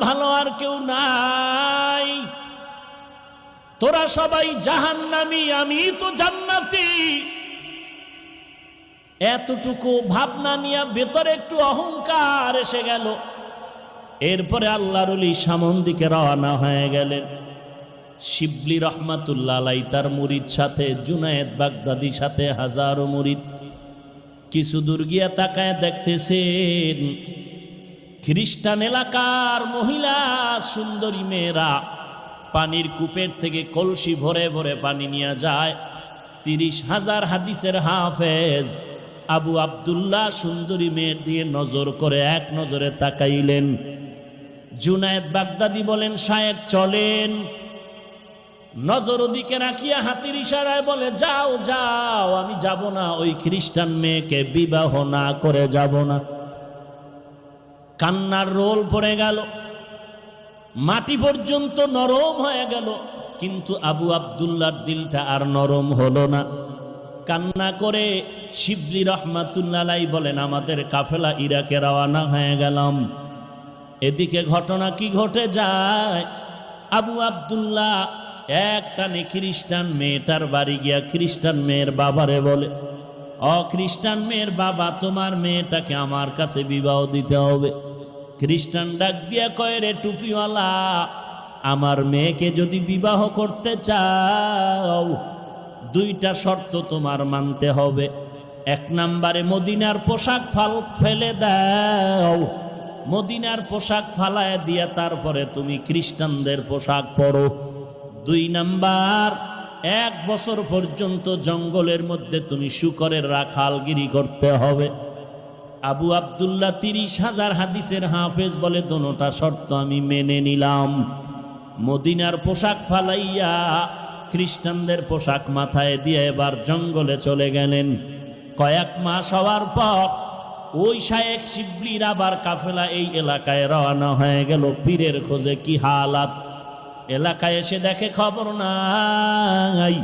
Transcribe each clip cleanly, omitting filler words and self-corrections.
ভালো আর কেউ নাই, তোরা সবাই জাহান্নামী, আমি তো জান্নাতি। এতটুকু ভাবনা নিয়ে ভেতরে একটু অহংকার এসে গেল। এরপরে আল্লাহর ওলি সামন দিকে রওনা হয়ে গেলেন। শিবলি রহমাতুল্লাহ আলাই তার মুরিদ সাথে, জুনায়েদ বাগদাদির সাথে হাজারো মুরিদ। কিছু দূর গিয়া তাকায় দেখতেছেন খ্রিস্টান এলাকার মহিলা সুন্দরী মেয়েরা পানির কূপের থেকে কলসি ভরে ভরে পানি নিয়ে যায়। 30,000 হাদিসের হাফেজ আবু আব্দুল্লাহ সুন্দরী মেয়ের দিয়ে নজর করে এক নজরে তাকাইলেন। জুনায়েদ বাগদাদি বলেন, শায়েখ চলেন। নজর ওদিকে রাখিয়া হাতির ইশারায় বলে, যাও যাও, আমি যাব না, ওই খ্রিস্টান মেয়েকে বিবাহ না করে যাব না। কান্নার রোল পড়ে গেল, মাটি পর্যন্ত নরম হয়ে গেল, কিন্তু আবু আব্দুল্লাহর দিলটা আর নরম হলো না। কান্না করে শিবলি রহমাতুল্লাহ আলাইহি বলেন, আমাদের কাফেলা ইরাকে রওনা হয়ে গেলাম। এদিকে ঘটনা কি ঘটে যায়, আবু আব্দুল্লাহ একটানে খ্রিস্টান মেয়েটার বাড়ি গিয়া খ্রিস্টান মেয়ের বাবারে বলে, ও খ্রিস্টান মেয়ের বাবা, তোমার মেয়েটাকে আমার কাছে বিবাহ দিতে হবে। খ্রিস্টান ডাক দিয়া কয়, রে টুপিওয়ালা, আমার মেয়েকে যদি বিবাহ করতে চাও 2টা শর্ত তোমার মানতে হবে। 1 নম্বরে মদিনার পোশাক ফেলে দাও, মদিনার পোশাক ফালায় দিয়া তারপরে তুমি খ্রিস্টানদের পোশাক পরো। 2 নাম্বার, 1 বছর পর্যন্ত জঙ্গলের মধ্যে তুমি শূকরের রাখালগিরি করতে হবে। আবু আব্দুল্লাহ 30,000 হাদিসের হাফেজ বলে, দোনোটা শর্ত আমি মেনে নিলাম। মদিনার পোশাক ফালাইয়া খ্রিস্টানদের পোশাক মাথায় দিয়ে এবার জঙ্গলে চলে গেলেন। কয়েক মাস হওয়ার পর ওই শায়েখ শিবলির আবার কাফেলা এই এলাকায় রওনা হয়ে গেল পীরের খোঁজে। কি হালাত, এলাকায় এসে দেখে খবর নাই।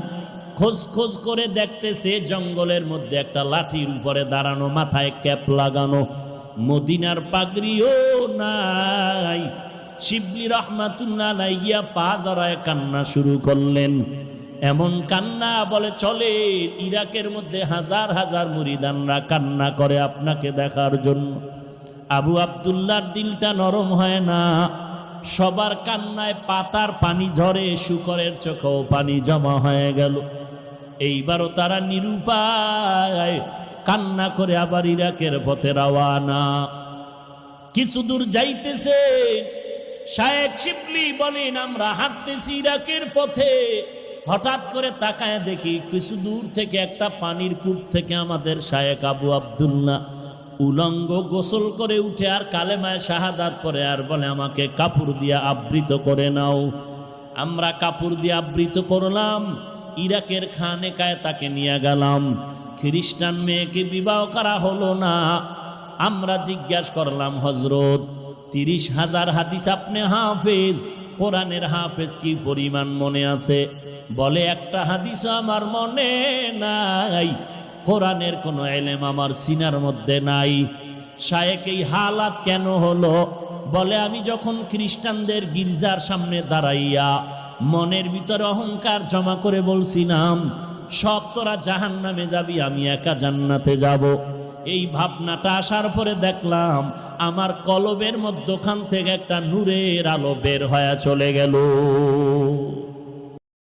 খোঁজ খোঁজ করে দেখতেছে জঙ্গলের মধ্যে একটা লাঠির উপরে দাঁড়ানো, মাথায় ক্যাপ লাগানো, মদিনার পাগড়িও নাই। শিবলি রহমাতুল্লাহ আলাইহি গিয়া পা জড়ায় কান্না শুরু করলেন। এমন কান্না বলে চলে, ইরাকের মধ্যে হাজার হাজার মুরিদানরা কান্না করে আপনাকে দেখার জন্য। আবু আব্দুল্লাহর দিলটা নরম হয় না, সবার কান্নায় পাতার পানি ঝরে, শূকরের চোখেও পানি জমা হয়ে গেল। এইবারও তারা নিরুপায় কান্না করে আবার ইরাকের পথে রওয়ানা। কিছু দূর যাইতেছে, শায়েখ শিবলি বলেন, আমরা হাঁটতেছি ইরাকের পথে, হঠাৎ করে তাকায় দেখি কিছু দূর থেকে একটা পানির কূপ থেকে আমাদের শায়েখ আবু আব্দুল্লাহ উলঙ্গ গোসল করে উঠে আর কালেমায় শাহাদাত পরে আর বলে, আমাকে কাপড় দিয়ে আবৃত করে নাও। আমরা কাপড় দিয়ে আবৃত করলাম, ইরাকের খানেকায় তাকে নিয়ে গেলাম। খ্রিস্টান মেয়েকে বিবাহ করা হলো না। আমরা জিজ্ঞাসা করলাম, হজরত 30,000 হাদিস আপনি হাফেজ, কোরআনের হাফেজ কি পরিমাণ মনে আছে? বলে, একটা হাদিসও আমার মনে নাই, কোরআনের কোনো ইলম আমার সিনার মধ্যে নাই। শায়েখ এই হালাত কেন হলো? বলে, আমি যখন খ্রিস্টানদের গির্জার সামনে দাঁড়াইয়া মনের ভিতরে অহংকার জমা করে বলছিলাম, সব তোরা জাহান্নামে যাবি, আমি একা জান্নাতে যাব। এই ভাবনাটা আসার পরে দেখলাম আমার কলবের মধ্যখান থেকে একটা নূরের আলো বের হয়ে চলে গেল।